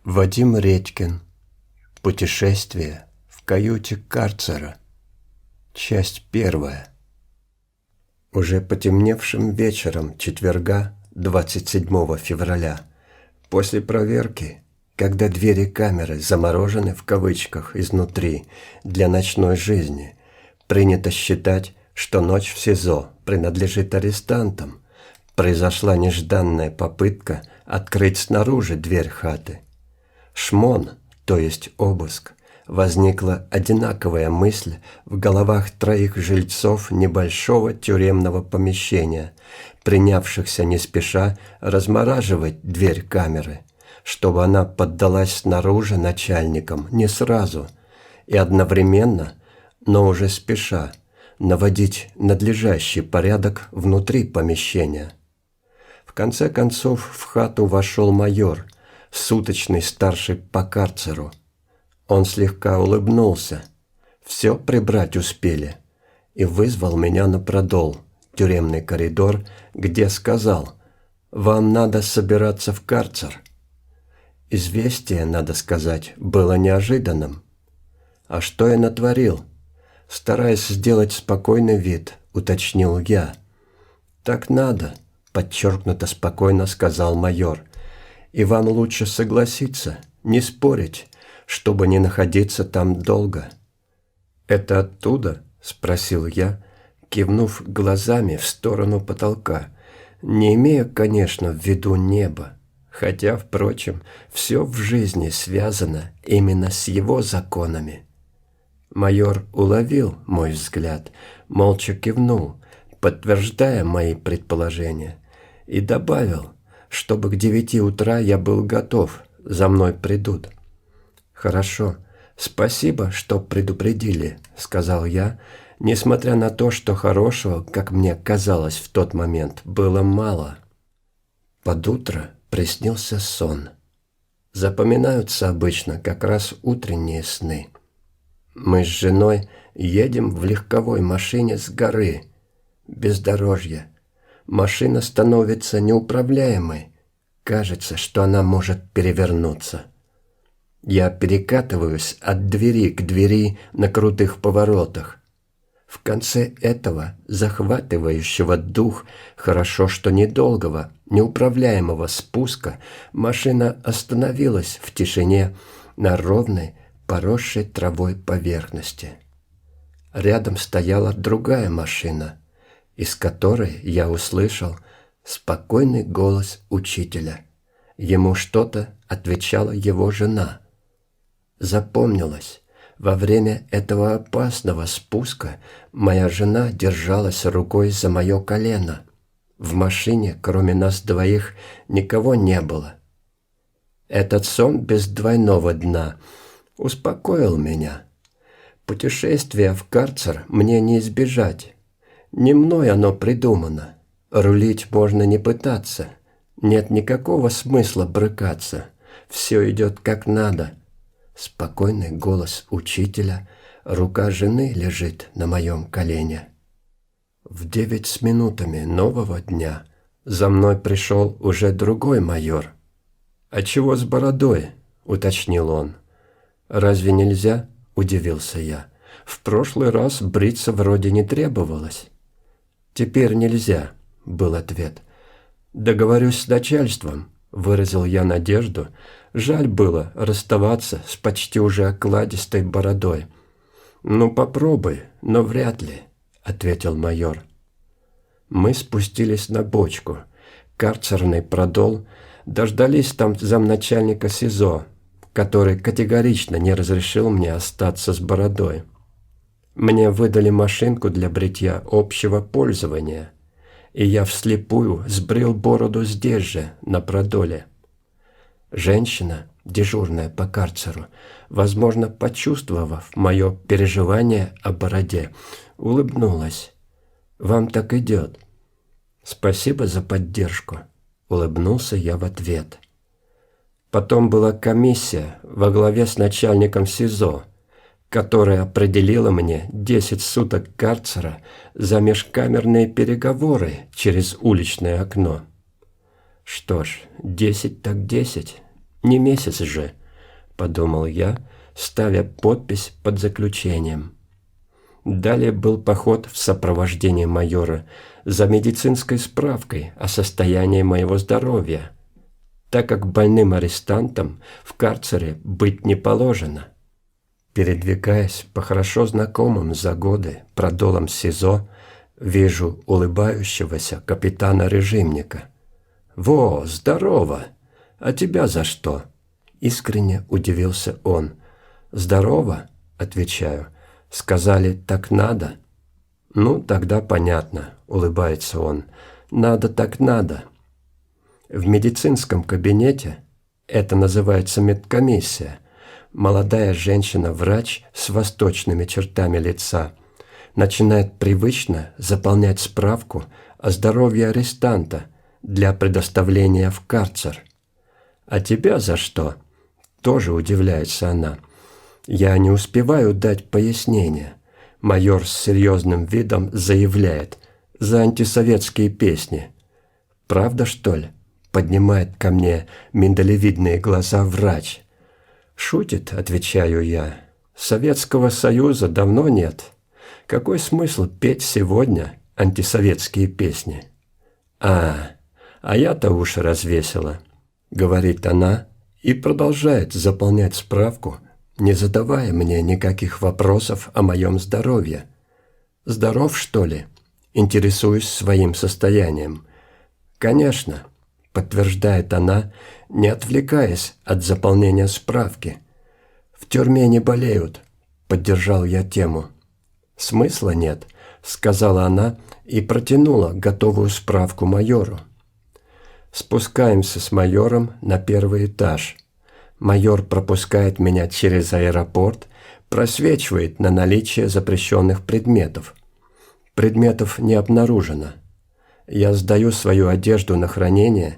Вадим Редькин. Путешествие в каюте карцера. Часть первая. Уже потемневшим вечером четверга, 27 февраля, после проверки, когда двери камеры заморожены в кавычках изнутри для ночной жизни, принято считать, что ночь в СИЗО принадлежит арестантам, произошла нежданная попытка открыть снаружи дверь хаты. Шмон, то есть обыск, возникла одинаковая мысль в головах троих жильцов небольшого тюремного помещения, принявшихся не спеша размораживать дверь камеры, чтобы она поддалась снаружи начальникам не сразу и одновременно, но уже спеша, наводить надлежащий порядок внутри помещения. В конце концов в хату вошел майор, суточный старший по карцеру. Он слегка улыбнулся. Все прибрать успели. И вызвал меня на продол, тюремный коридор, где сказал: «Вам надо собираться в карцер». Известие, надо сказать, было неожиданным. А что я натворил? Стараясь сделать спокойный вид, уточнил я. «Так надо», — подчеркнуто спокойно сказал майор. «И вам лучше согласиться, не спорить, чтобы не находиться там долго». «Это оттуда?» – спросил я, кивнув глазами в сторону потолка, не имея, конечно, в виду небо, хотя, впрочем, все в жизни связано именно с его законами. Майор уловил мой взгляд, молча кивнул, подтверждая мои предположения, и добавил, чтобы к 9 утра я был готов, за мной придут. «Хорошо, спасибо, что предупредили», — сказал я, несмотря на то, что хорошего, как мне казалось в тот момент, было мало. Под утро приснился сон. Запоминаются обычно как раз утренние сны. Мы с женой едем в легковой машине с горы, бездорожье. Машина становится неуправляемой. Кажется, что она может перевернуться. Я перекатываюсь от двери к двери на крутых поворотах. В конце этого захватывающего дух, хорошо что недолгого, неуправляемого спуска, машина остановилась в тишине на ровной, поросшей травой поверхности. Рядом стояла другая машина, из которой я услышал спокойный голос учителя. Ему что-то отвечала его жена. Запомнилось, во время этого опасного спуска моя жена держалась рукой за мое колено. В машине, кроме нас двоих, никого не было. Этот сон без двойного дна успокоил меня. Путешествие в карцер мне не избежать. Не мной оно придумано. Рулить можно не пытаться. Нет никакого смысла брыкаться. Все идет как надо. Спокойный голос учителя, рука жены лежит на моем колене. В 9 с минутами нового дня за мной пришел уже другой майор. «А чего с бородой?» – уточнил он. «Разве нельзя?» – удивился я. «В прошлый раз бриться вроде не требовалось». «Теперь нельзя», – был ответ. «Договорюсь с начальством», – выразил я надежду. Жаль было расставаться с почти уже окладистой бородой. «Ну, попробуй, но вряд ли», – ответил майор. Мы спустились на бочку, карцерный продол, дождались там замначальника СИЗО, который категорично не разрешил мне остаться с бородой. Мне выдали машинку для бритья общего пользования, и я вслепую сбрил бороду здесь же, на продоле. Женщина, дежурная по карцеру, возможно, почувствовав мое переживание о бороде, улыбнулась. «Вам так идет». «Спасибо за поддержку», — улыбнулся я в ответ. Потом была комиссия во главе с начальником СИЗО, которая определила мне 10 суток карцера за межкамерные переговоры через уличное окно. Что ж, 10 так 10. Не месяц же, подумал я, ставя подпись под заключением. Далее был поход в сопровождении майора за медицинской справкой о состоянии моего здоровья, так как больным арестантам в карцере быть не положено. Передвигаясь по хорошо знакомым за годы продолам СИЗО, вижу улыбающегося капитана-режимника. «Во, здорово! А тебя за что?» Искренне удивился он. «Здорово?» – отвечаю. «Сказали, так надо?» «Ну, тогда понятно», – улыбается он. «Надо так надо». В медицинском кабинете, это называется медкомиссия, молодая женщина-врач с восточными чертами лица начинает привычно заполнять справку о здоровье арестанта для предоставления в карцер. «А тебя за что?» – тоже удивляется она. Я не успеваю дать пояснение. Майор с серьезным видом заявляет: «За антисоветские песни». «Правда, что ли?» – поднимает ко мне миндалевидные глаза врач. «Шутит», – отвечаю я. «Советского Союза давно нет. Какой смысл петь сегодня антисоветские песни?» «А я-то уши развесила», – говорит она и продолжает заполнять справку, не задавая мне никаких вопросов о моем здоровье. «Здоров, что ли?» – интересуюсь своим состоянием. «Конечно», – подтверждает она, не отвлекаясь от заполнения справки. «В тюрьме не болеют», – поддержал я тему. «Смысла нет», – сказала она и протянула готовую справку майору. Спускаемся с майором на первый этаж. Майор пропускает меня через аэропорт, просвечивает на наличие запрещенных предметов. Предметов не обнаружено. Я сдаю свою одежду на хранение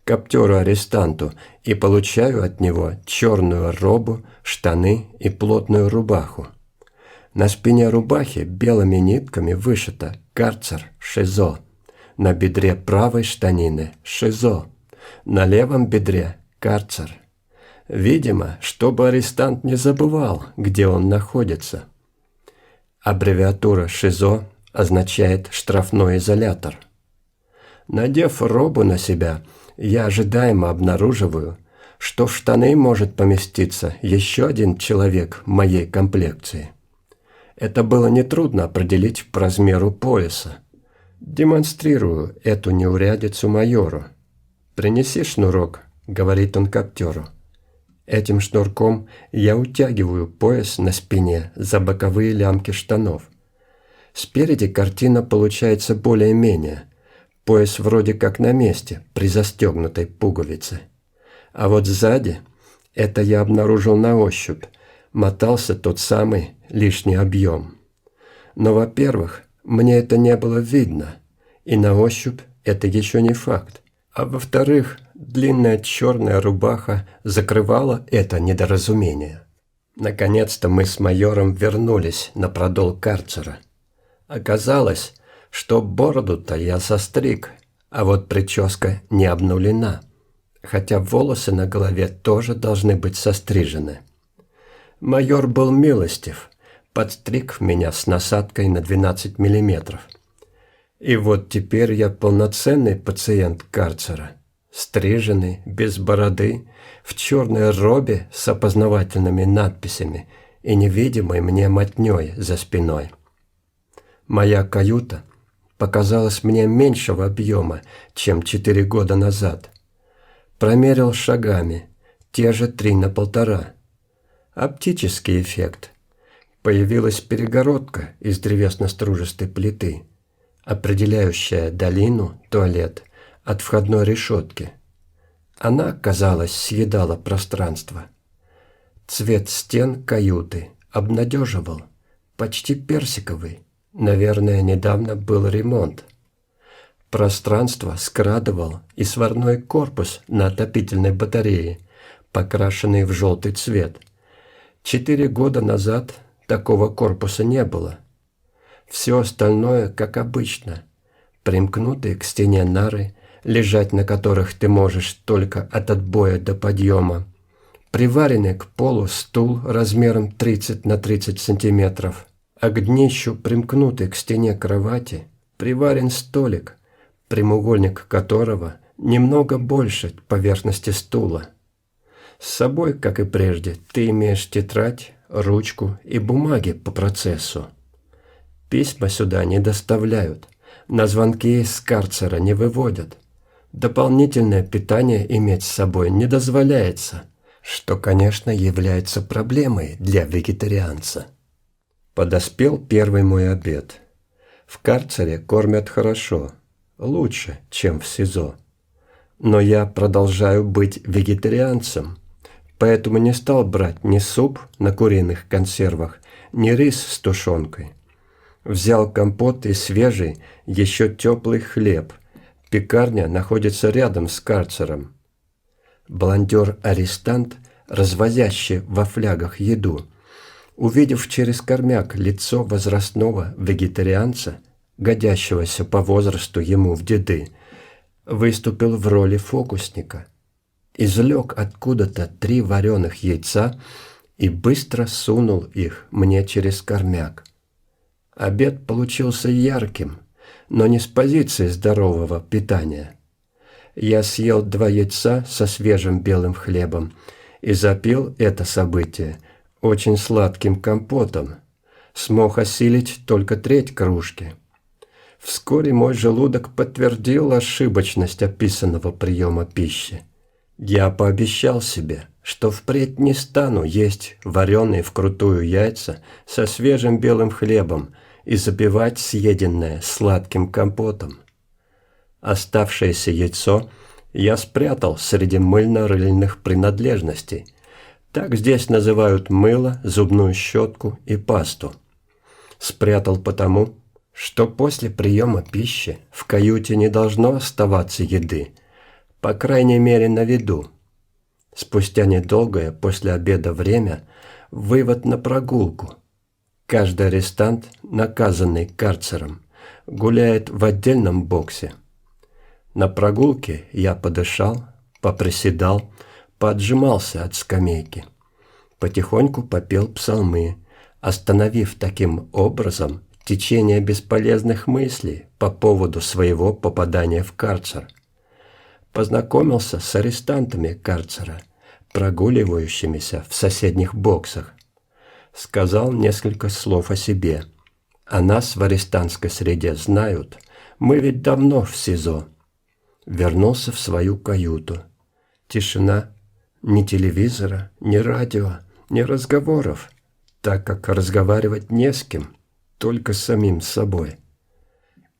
каптеру-арестанту и получаю от него черную робу, штаны и плотную рубаху. На спине рубахи белыми нитками вышито «Карцер, ШИЗО». На бедре правой штанины «ШИЗО». На левом бедре «Карцер». Видимо, чтобы арестант не забывал, где он находится. Аббревиатура «ШИЗО» означает «штрафной изолятор». Надев робу на себя, я ожидаемо обнаруживаю, что в штаны может поместиться еще один человек моей комплекции. Это было нетрудно определить по размеру пояса. Демонстрирую эту неурядицу майору. «Принеси шнурок», — говорит он каптеру. Этим шнурком я утягиваю пояс на спине за боковые лямки штанов. Спереди картина получается более-менее. Пояс вроде как на месте, при застегнутой пуговице. А вот сзади, это я обнаружил на ощупь, мотался тот самый лишний объем. Но, во-первых, мне это не было видно, и на ощупь это еще не факт. А во-вторых, длинная черная рубаха закрывала это недоразумение. Наконец-то мы с майором вернулись на продол карцера. Оказалось, что бороду-то я состриг, а вот прическа не обнулена, хотя волосы на голове тоже должны быть сострижены. Майор был милостив, подстриг меня с насадкой на 12 миллиметров. И вот теперь я полноценный пациент карцера, стриженный, без бороды, в черной робе с опознавательными надписями и невидимой мне мотней за спиной. Моя каюта показалась мне меньшего объема, чем 4 года назад. Промерил шагами, те же 3 на 1,5. Оптический эффект. Появилась перегородка из древесно-стружистой плиты, определяющая долину, туалет, от входной решетки. Она, казалось, съедала пространство. Цвет стен каюты обнадеживал, почти персиковый. Наверное, недавно был ремонт. Пространство скрадывал и сварной корпус на отопительной батарее, покрашенный в желтый цвет. 4 года назад такого корпуса не было. Все остальное, как обычно. Примкнутые к стене нары, лежать на которых ты можешь только от отбоя до подъема, приваренный к полу стул размером 30 на 30 сантиметров, а к днищу, примкнутый к стене кровати, приварен столик, прямоугольник которого немного больше поверхности стула. С собой, как и прежде, ты имеешь тетрадь, ручку и бумаги по процессу. Письма сюда не доставляют, на звонки из карцера не выводят. Дополнительное питание иметь с собой не дозволяется, что, конечно, является проблемой для вегетарианца. Подоспел первый мой обед. В карцере кормят хорошо, лучше, чем в СИЗО. Но я продолжаю быть вегетарианцем, поэтому не стал брать ни суп на куриных консервах, ни рис с тушенкой. Взял компот и свежий, еще теплый хлеб. Пекарня находится рядом с карцером. Блондер-арестант, развозящий во флягах еду, увидев через кормяк лицо возрастного вегетарианца, годящегося по возрасту ему в деды, выступил в роли фокусника, извлек откуда-то 3 вареных яйца и быстро сунул их мне через кормяк. Обед получился ярким, но не с позиции здорового питания. Я съел 2 яйца со свежим белым хлебом и запил это событие очень сладким компотом. Смог осилить только 1/3 кружки. Вскоре мой желудок подтвердил ошибочность описанного приема пищи. Я пообещал себе, что впредь не стану есть вареные вкрутую яйца со свежим белым хлебом и запивать съеденное сладким компотом. Оставшееся яйцо я спрятал среди мыльно-рыльных принадлежностей. Так здесь называют мыло, зубную щетку и пасту. Спрятал потому, что после приема пищи в каюте не должно оставаться еды, по крайней мере на виду. Спустя недолгое после обеда время вывод на прогулку. Каждый арестант, наказанный карцером, гуляет в отдельном боксе. На прогулке я подышал, поприседал, поотжимался от скамейки. Потихоньку попел псалмы, остановив таким образом течение бесполезных мыслей по поводу своего попадания в карцер. Познакомился с арестантами карцера, прогуливающимися в соседних боксах. Сказал несколько слов о себе. О нас в арестантской среде знают, мы ведь давно в СИЗО. Вернулся в свою каюту. Тишина, ни телевизора, ни радио, ни разговоров, так как разговаривать не с кем, только с самим собой.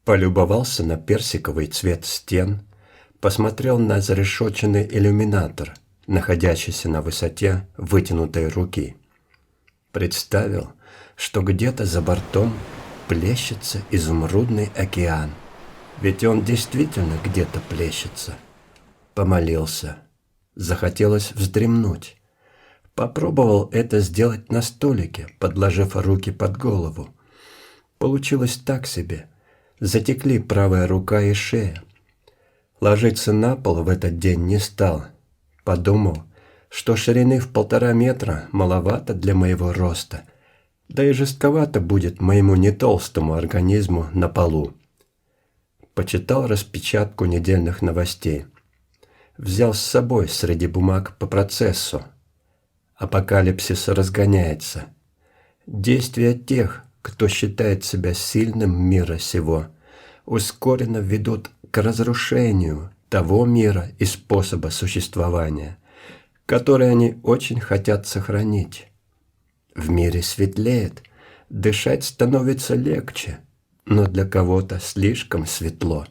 Полюбовался на персиковый цвет стен, посмотрел на зарешоченный иллюминатор, находящийся на высоте вытянутой руки. Представил, что где-то за бортом плещется изумрудный океан. Ведь он действительно где-то плещется. Помолился. Захотелось вздремнуть. Попробовал это сделать на столике, подложив руки под голову. Получилось так себе. Затекли правая рука и шея. Ложиться на пол в этот день не стал. Подумал, что ширины в 1,5 метра маловато для моего роста, да и жестковато будет моему нетолстому организму на полу. Почитал распечатку недельных новостей. Взял с собой среди бумаг по процессу. Апокалипсис разгоняется. Действия тех, кто считает себя сильным мира сего, ускоренно ведут к разрушению того мира и способа существования, который они очень хотят сохранить. В мире светлеет, дышать становится легче, но для кого-то слишком светло.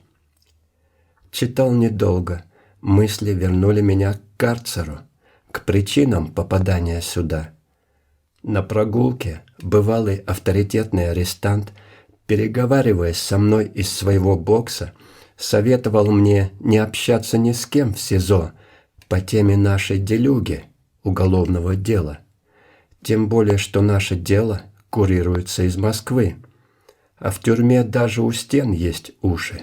Читал недолго, мысли вернули меня к карцеру, к причинам попадания сюда. На прогулке бывалый авторитетный арестант, переговариваясь со мной из своего бокса, советовал мне не общаться ни с кем в СИЗО по теме нашей делюги, уголовного дела. Тем более, что наше дело курируется из Москвы, а в тюрьме даже у стен есть уши.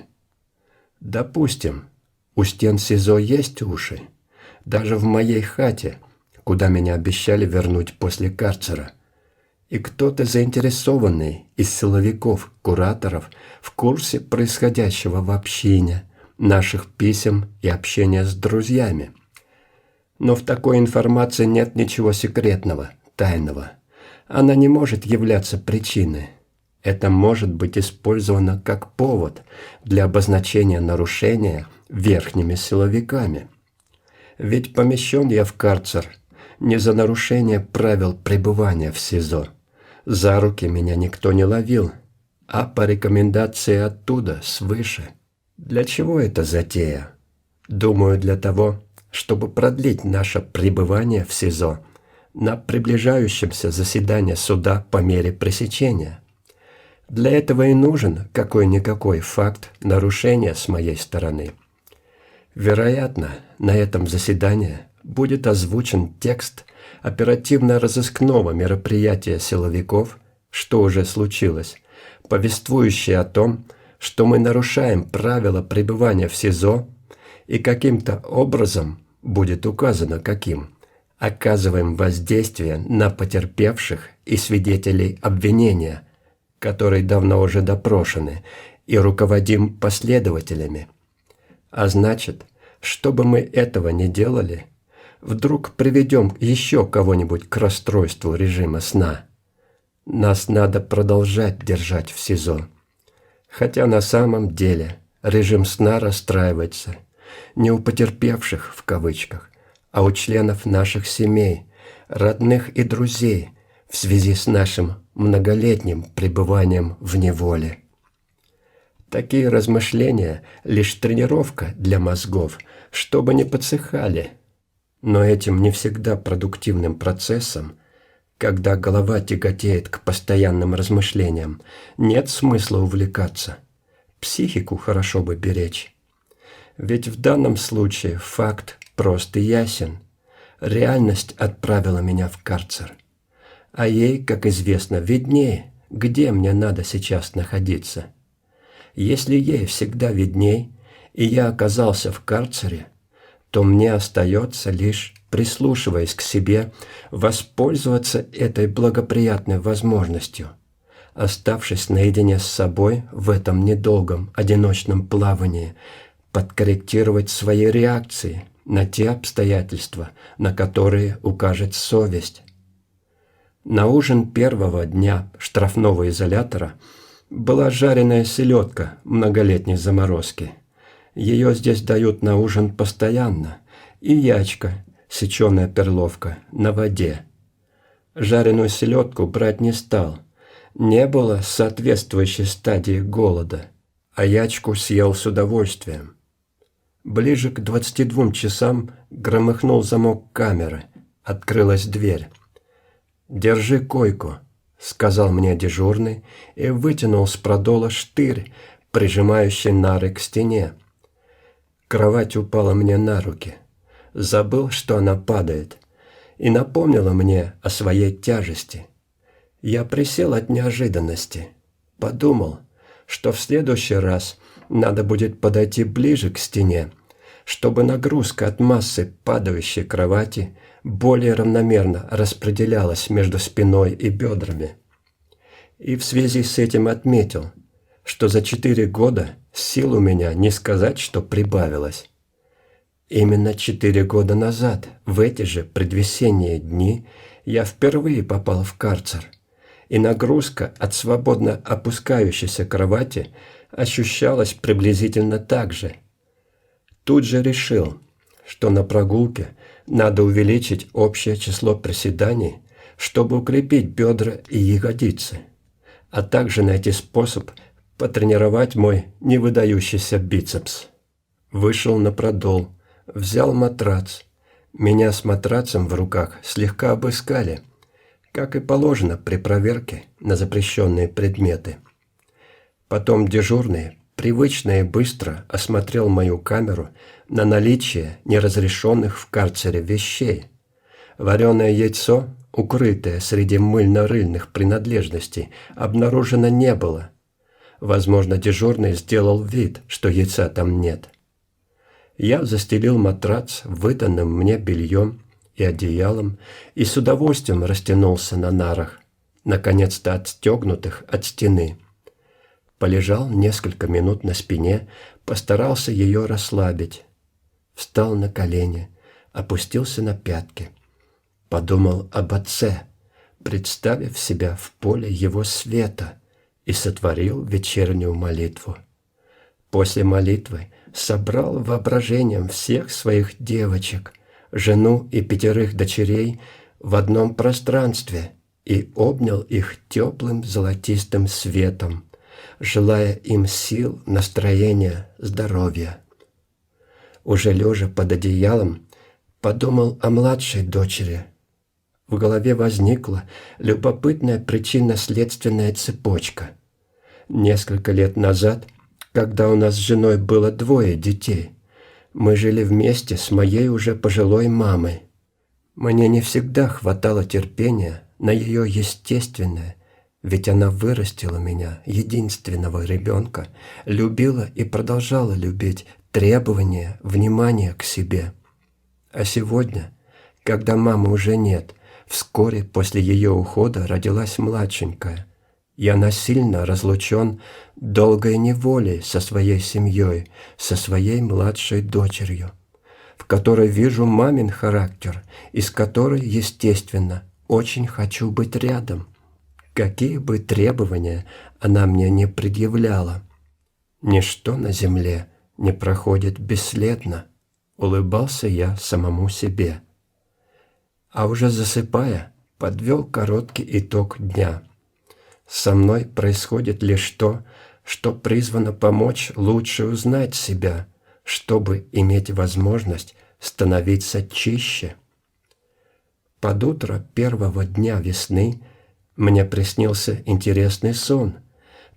Допустим, У стен СИЗО есть уши. Даже в моей хате, куда меня обещали вернуть после карцера. И кто-то заинтересованный из силовиков, кураторов, в курсе происходящего в общине, наших писем и общения с друзьями. Но в такой информации нет ничего секретного, тайного. Она не может являться причиной. Это может быть использовано как повод для обозначения нарушения верхними силовиками. Ведь помещен я в карцер не за нарушение правил пребывания в СИЗО. За руки меня никто не ловил, а по рекомендации оттуда, свыше. Для чего эта затея? Думаю, для того, чтобы продлить наше пребывание в СИЗО на приближающемся заседании суда по мере пресечения. Для этого и нужен какой-никакой факт нарушения с моей стороны. Вероятно, на этом заседании будет озвучен текст оперативно-розыскного мероприятия силовиков, что уже случилось, повествующий о том, что мы нарушаем правила пребывания в СИЗО и каким-то образом, будет указано каким, оказываем воздействие на потерпевших и свидетелей обвинения, которые давно уже допрошены, и руководим последователями. А значит, чтобы мы этого не делали, вдруг приведем еще кого-нибудь к расстройству режима сна. Нас надо продолжать держать в СИЗО. Хотя на самом деле режим сна расстраивается не у потерпевших, в кавычках, а у членов наших семей, родных и друзей в связи с нашим многолетним пребыванием в неволе. Такие размышления – лишь тренировка для мозгов, чтобы не подсыхали. Но этим не всегда продуктивным процессом, когда голова тяготеет к постоянным размышлениям, нет смысла увлекаться. Психику хорошо бы беречь. Ведь в данном случае факт прост и ясен. Реальность отправила меня в карцер. А ей, как известно, виднее, где мне надо сейчас находиться. Если ей всегда видней, и я оказался в карцере, то мне остается лишь, прислушиваясь к себе, воспользоваться этой благоприятной возможностью, оставшись наедине с собой в этом недолгом одиночном плавании, подкорректировать свои реакции на те обстоятельства, на которые укажет совесть. На ужин первого дня штрафного изолятора была жареная селедка многолетней заморозки. Ее здесь дают на ужин постоянно, и ячка, сеченая перловка, на воде. Жареную селедку брать не стал. Не было соответствующей стадии голода, а ячку съел с удовольствием. Ближе к 22 часам громыхнул замок камеры, открылась дверь. «Держи койку», — сказал мне дежурный и вытянул с продола штырь, прижимающий нары к стене. Кровать упала мне на руки. Забыл, что она падает, и напомнила мне о своей тяжести. Я присел от неожиданности. Подумал, что в следующий раз надо будет подойти ближе к стене, чтобы нагрузка от массы падающей кровати более равномерно распределялась между спиной и бедрами. И в связи с этим отметил, что за 4 года сил у меня не сказать, что прибавилось. Именно 4 года назад, в эти же предвесенние дни, я впервые попал в карцер, и нагрузка от свободно опускающейся кровати ощущалась приблизительно так же. Тут же решил, что на прогулке надо увеличить общее число приседаний, чтобы укрепить бедра и ягодицы, а также найти способ потренировать мой невыдающийся бицепс. Вышел на продол, взял матрац. Меня с матрацем в руках слегка обыскали, как и положено при проверке на запрещенные предметы. Потом дежурный привычно и быстро осмотрел мою камеру на наличие неразрешенных в карцере вещей. Вареное яйцо, укрытое среди мыльно-рыльных принадлежностей, обнаружено не было. Возможно, дежурный сделал вид, что яйца там нет. Я застелил матрац выданным мне бельем и одеялом и с удовольствием растянулся на нарах, наконец-то отстегнутых от стены. Полежал несколько минут на спине, постарался ее расслабить. Встал на колени, опустился на пятки. Подумал об отце, представив себя в поле его света, и сотворил вечернюю молитву. После молитвы собрал воображением всех своих девочек, жену и 5 дочерей в одном пространстве и обнял их теплым золотистым светом, желая им сил, настроения, здоровья. Уже лежа под одеялом, подумал о младшей дочери. В голове возникла любопытная причинно-следственная цепочка. Несколько лет назад, когда у нас с женой было 2 детей, мы жили вместе с моей уже пожилой мамой. Мне не всегда хватало терпения на ее естественное, ведь она вырастила меня, единственного ребенка, любила и продолжала любить требования, внимания к себе. А сегодня, когда мамы уже нет, вскоре после ее ухода родилась младшенькая. Я насильно разлучен долгой неволей со своей семьей, со своей младшей дочерью, в которой вижу мамин характер и с которой, естественно, очень хочу быть рядом. Какие бы требования она мне не предъявляла. Ничто на земле не проходит бесследно, улыбался я самому себе. А уже засыпая, подвел короткий итог дня. Со мной происходит лишь то, что призвано помочь лучше узнать себя, чтобы иметь возможность становиться чище. Под утро первого дня весны мне приснился интересный сон,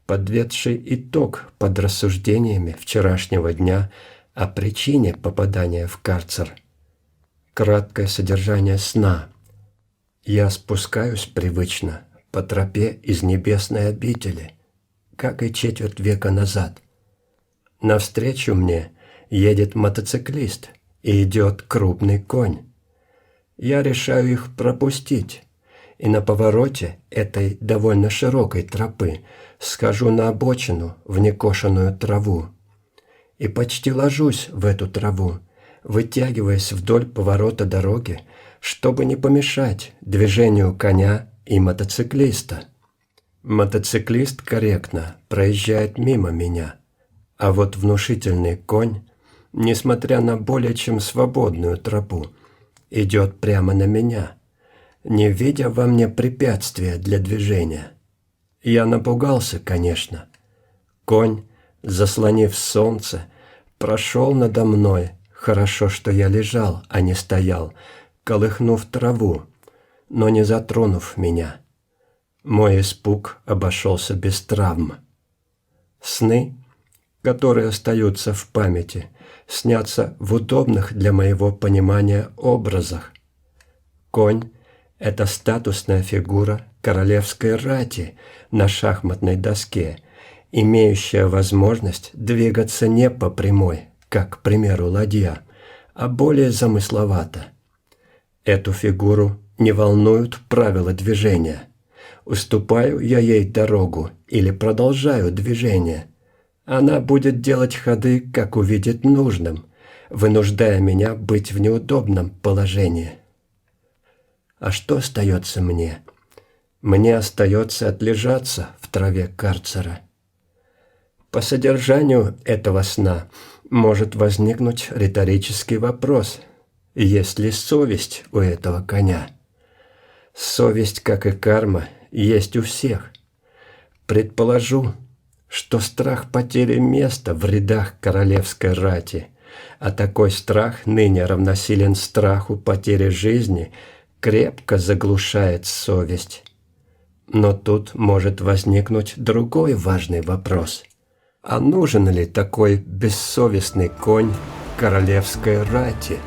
подведший итог под рассуждениями вчерашнего дня о причине попадания в карцер. Краткое содержание сна. Я спускаюсь привычно по тропе из небесной обители, как и 1/4 века назад. Навстречу мне едет мотоциклист и идет крупный конь. Я решаю их пропустить, и на повороте этой довольно широкой тропы схожу на обочину в некошенную траву и почти ложусь в эту траву, вытягиваясь вдоль поворота дороги, чтобы не помешать движению коня и мотоциклиста. Мотоциклист корректно проезжает мимо меня, а вот внушительный конь, несмотря на более чем свободную тропу, идет прямо на меня, не видя во мне препятствия для движения. Я напугался, конечно. Конь, заслонив солнце, прошел надо мной, хорошо, что я лежал, а не стоял, колыхнув траву, но не затронув меня. Мой испуг обошелся без травм. Сны, которые остаются в памяти, снятся в удобных для моего понимания образах. Конь – это статусная фигура королевской рати на шахматной доске, имеющая возможность двигаться не по прямой, как, к примеру, ладья, а более замысловато. Эту фигуру не волнуют правила движения. Уступаю я ей дорогу или продолжаю движение. Она будет делать ходы, как увидит нужным, вынуждая меня быть в неудобном положении. А что остается мне? Мне остается отлежаться в траве карцера. По содержанию этого сна может возникнуть риторический вопрос: есть ли совесть у этого коня? Совесть, как и карма, есть у всех. Предположу, что страх потери места в рядах королевской рати, а такой страх ныне равносилен страху потери жизни, крепко заглушает совесть. Но тут может возникнуть другой важный вопрос. А нужен ли такой бессовестный конь королевской рати?